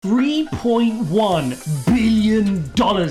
$3.1 billion.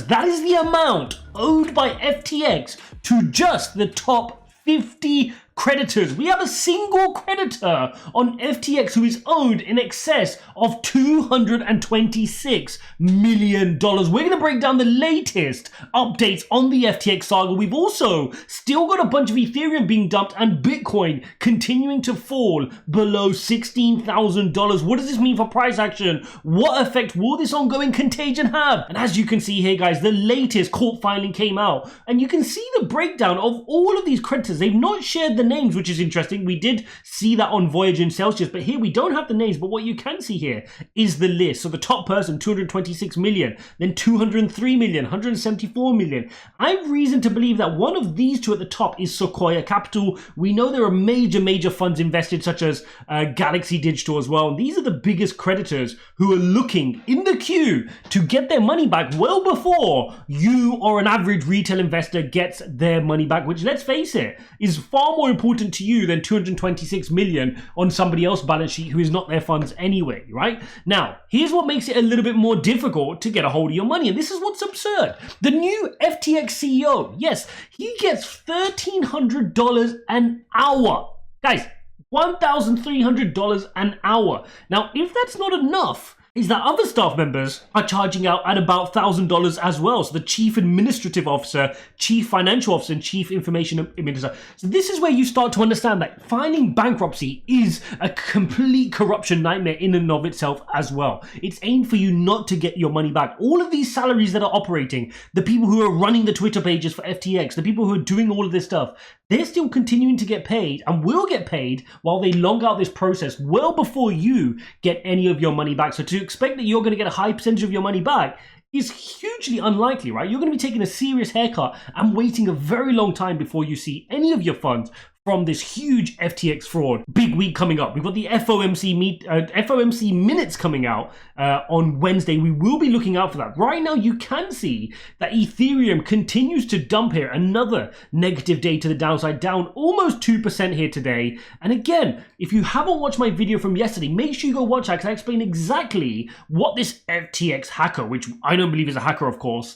That is the amount owed by FTX to just the top 50 creditors. We have a single creditor on FTX who is owed in excess of $226 million. We're going to break down the latest updates on the FTX saga. We've also still got a bunch of Ethereum being dumped and Bitcoin continuing to fall below $16,000. What does this mean for price action? What effect will this ongoing contagion have? And as you can see here, guys, the latest court filing came out and you can see the breakdown of all of these creditors. They've not shared the names, which is interesting. We did see that on Voyager and Celsius, but here we don't have the names. But what you can see here is the list. So the top person, 226 million, then 203 million, 174 million. I have reason to believe that one of these two at the top is Sequoia Capital. We know there are major funds invested, such as Galaxy Digital as well. And these are the biggest creditors who are looking in the queue to get their money back well before you or an average retail investor gets their money back, which, let's face it, is far more important to you than 226 million on somebody else's balance sheet who is not their funds anyway, right? Now, here's what makes it a little bit more difficult to get a hold of your money, and this is what's absurd. The new FTX CEO, yes, he gets $1,300 an hour. Guys, $1,300 an hour. Now, if that's not enough, is that other staff members are charging out at about $1,000 as well. So the chief administrative officer, chief financial officer, and chief information administrator. So this is where you start to understand that filing bankruptcy is a complete corruption nightmare in and of itself as well. It's aimed for you not to get your money back. All of these salaries that are operating, the people who are running the Twitter pages for FTX, the people who are doing all of this stuff, they're still continuing to get paid and will get paid while they long out this process well before you get any of your money back. So to expect that you're going to get a high percentage of your money back is hugely unlikely, right? You're going to be taking a serious haircut and waiting a very long time before you see any of your funds from this huge FTX fraud. Big week coming up. We've got the FOMC minutes coming out on Wednesday. We will be looking out for that. Right now, you can see that Ethereum continues to dump here. Another negative day to the downside, down almost 2% here today. And again, if you haven't watched my video from yesterday, make sure you go watch that because I explain exactly what this FTX hacker, which I don't believe is a hacker, of course,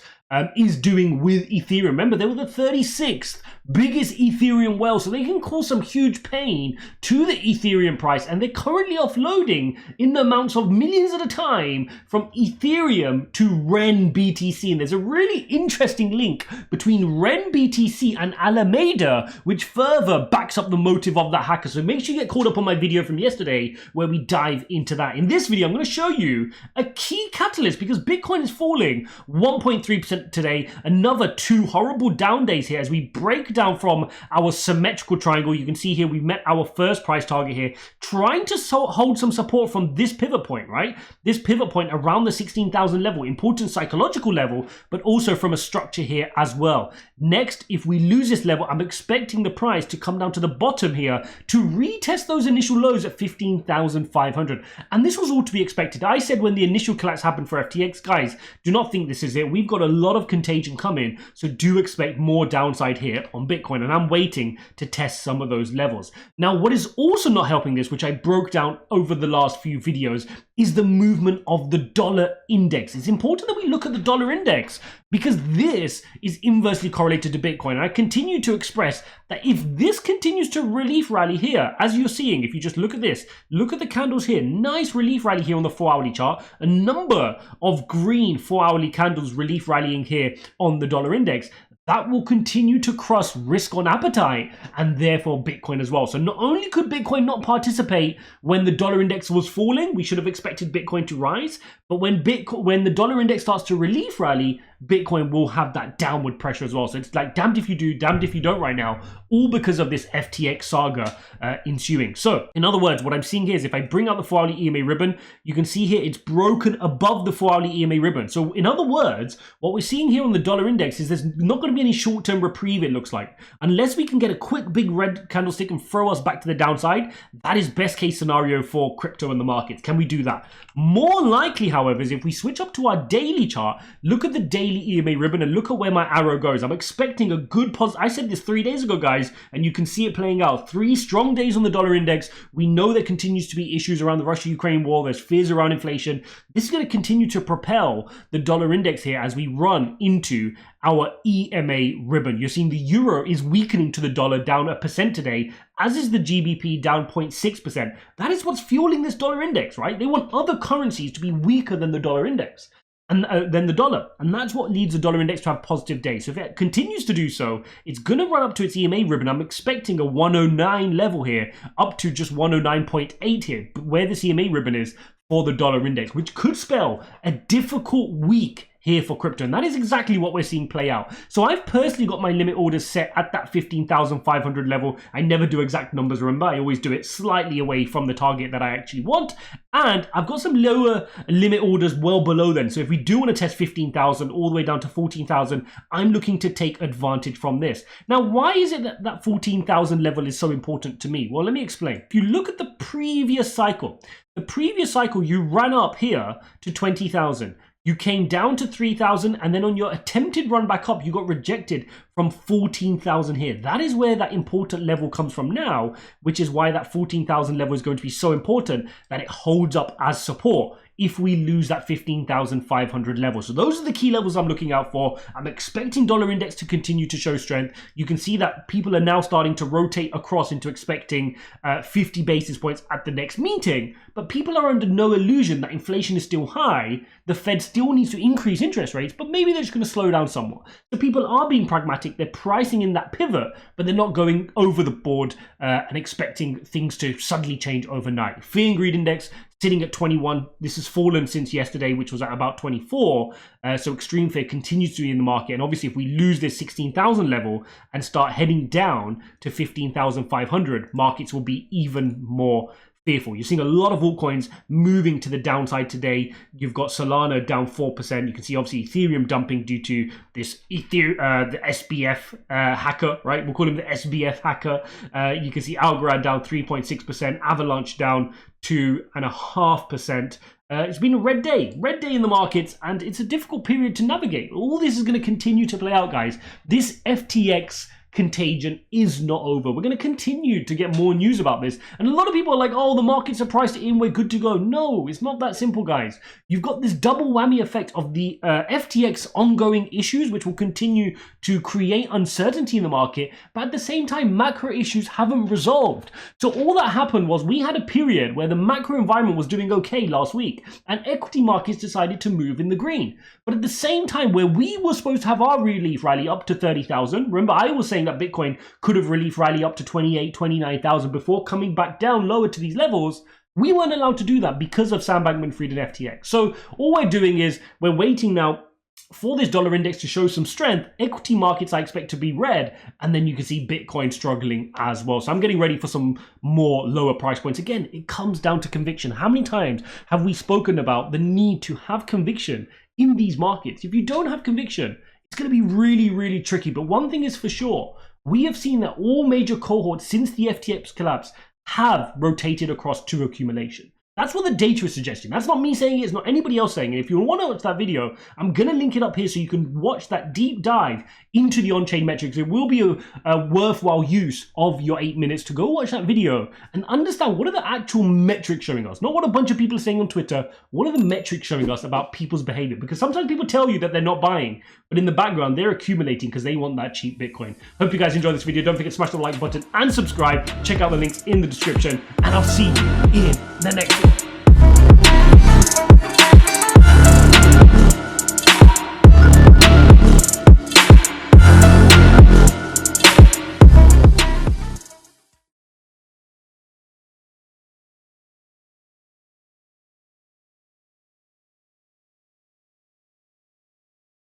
is doing with Ethereum. Remember, they were the 36th biggest Ethereum whale, so they can cause some huge pain to the Ethereum price, and they're currently offloading in the amounts of millions at a time from Ethereum to REN BTC. And there's a really interesting link between REN BTC and Alameda, which further backs up the motive of that hacker. So make sure you get caught up on my video from yesterday where we dive into that. In this video, I'm going to show you a key catalyst because Bitcoin is falling 1.3% today. Another two horrible down days here as we break down from our symmetrical triangle. You can see here we met our first price target here, trying to hold some support from this pivot point, right? This pivot point around the 16,000 level, important psychological level, but also from a structure here as well. Next, if we lose this level, I'm expecting the price to come down to the bottom here to retest those initial lows at 15,500. And this was all to be expected. I said when the initial collapse happened for FTX, guys, do not think this is it. We've got a lot of contagion coming, so do expect more downside here on Bitcoin, and I'm waiting to test some of those levels. Now, what is also not helping this, which I broke down over the last few videos, is the movement of the dollar index. It's important that we look at the dollar index because this is inversely correlated to Bitcoin. And I continue to express that if this continues to relief rally here, as you're seeing, if you just look at this, look at the candles here, nice relief rally here on the 4-hourly chart, a number of green 4-hourly candles relief rallying here on the dollar index. That will continue to cross risk on appetite and therefore Bitcoin as well. So not only could Bitcoin not participate when the dollar index was falling, we should have expected Bitcoin to rise, but when the dollar index starts to relief rally, Bitcoin will have that downward pressure as well. So it's like damned if you do, damned if you don't right now, all because of this FTX saga ensuing. So in other words, what I'm seeing here is if I bring out the 4-hourly EMA ribbon, you can see here it's broken above the 4-hourly EMA ribbon. So in other words, what we're seeing here on the dollar index is there's not going to be any short-term reprieve, it looks like. Unless we can get a quick big red candlestick and throw us back to the downside, that is best case scenario for crypto and the markets. Can we do that? More likely, however, is if we switch up to our daily chart, look at the daily EMA ribbon and look at where my arrow goes. I'm expecting a good positive. I said this 3 days ago, guys, and you can see it playing out. 3 strong days on the dollar index. We know there continues to be issues around the Russia-Ukraine war. There's fears around inflation. This is going to continue to propel the dollar index here as we run into our EMA ribbon. You're seeing the euro is weakening to the dollar, down 1% today, as is the GBP, down 0.6%. That is what's fueling this dollar index, right? They want other currencies to be weaker than the dollar index and than the dollar, and that's what leads the dollar index to have positive days. So if it continues to do so, it's going to run up to its EMA ribbon. I'm expecting a 109 level here, up to just 109.8 here, where this EMA ribbon is for the dollar index, which could spell a difficult week here for crypto, and that is exactly what we're seeing play out. So I've personally got my limit orders set at that 15,500 level. I never do exact numbers, remember, I always do it slightly away from the target that I actually want, and I've got some lower limit orders well below then. So if we do want to test 15,000 all the way down to 14,000, I'm looking to take advantage from this. Now, why is it that that 14,000 level is so important to me? Well, let me explain. If you look at the previous cycle, you ran up here to 20,000. You came down to 3,000, and then on your attempted run back up, you got rejected from 14,000 here. That is where that important level comes from now, which is why that 14,000 level is going to be so important that it holds up as support if we lose that 15,500 level. So those are the key levels I'm looking out for. I'm expecting dollar index to continue to show strength. You can see that people are now starting to rotate across into expecting 50 basis points at the next meeting, but people are under no illusion that inflation is still high. The Fed still needs to increase interest rates, but maybe they're just going to slow down somewhat. So people are being pragmatic. They're pricing in that pivot, but they're not going over the board and expecting things to suddenly change overnight. Fear and greed index sitting at 21. This has fallen since yesterday, which was at about 24. So extreme fear continues to be in the market. And obviously, if we lose this 16,000 level and start heading down to 15,500, markets will be even more fearful. You're seeing a lot of altcoins moving to the downside today. You've got Solana down 4%. You can see obviously Ethereum dumping due to this the SBF hacker, right? We'll call him the SBF hacker. You can see Algorand down 3.6%, Avalanche down 2.5%. It's been a red day in the markets, and it's a difficult period to navigate. All this is going to continue to play out, guys. This FTX contagion is not over. We're going to continue to get more news about this. And a lot of people are like, oh, the markets are priced in, we're good to go. No, it's not that simple, guys. You've got this double whammy effect of the FTX ongoing issues, which will continue to create uncertainty in the market. But at the same time, macro issues haven't resolved. So all that happened was we had a period where the macro environment was doing okay last week, and equity markets decided to move in the green. But at the same time, where we were supposed to have our relief rally up to 30,000, remember I was saying that Bitcoin could have relief rally up to 28, 29,000 before coming back down lower to these levels, we weren't allowed to do that because of Sam Bankman-Fried and FTX. So all we're doing is we're waiting now for this dollar index to show some strength. Equity markets I expect to be red, and then you can see Bitcoin struggling as well. So I'm getting ready for some more lower price points. Again, it comes down to conviction. How many times have we spoken about the need to have conviction in these markets? If you don't have conviction, it's going to be really, really tricky. But one thing is for sure, we have seen that all major cohorts since the FTX collapse have rotated across to accumulation. That's what the data is suggesting. That's not me saying it. It's not anybody else saying it. If you want to watch that video, I'm going to link it up here so you can watch that deep dive into the on-chain metrics. It will be a worthwhile use of your 8 minutes to go watch that video and understand what are the actual metrics showing us. Not what a bunch of people are saying on Twitter. What are the metrics showing us about people's behavior? Because sometimes people tell you that they're not buying, but in the background, they're accumulating because they want that cheap Bitcoin. Hope you guys enjoyed this video. Don't forget to smash the like button and subscribe. Check out the links in the description, and I'll see you in the next one.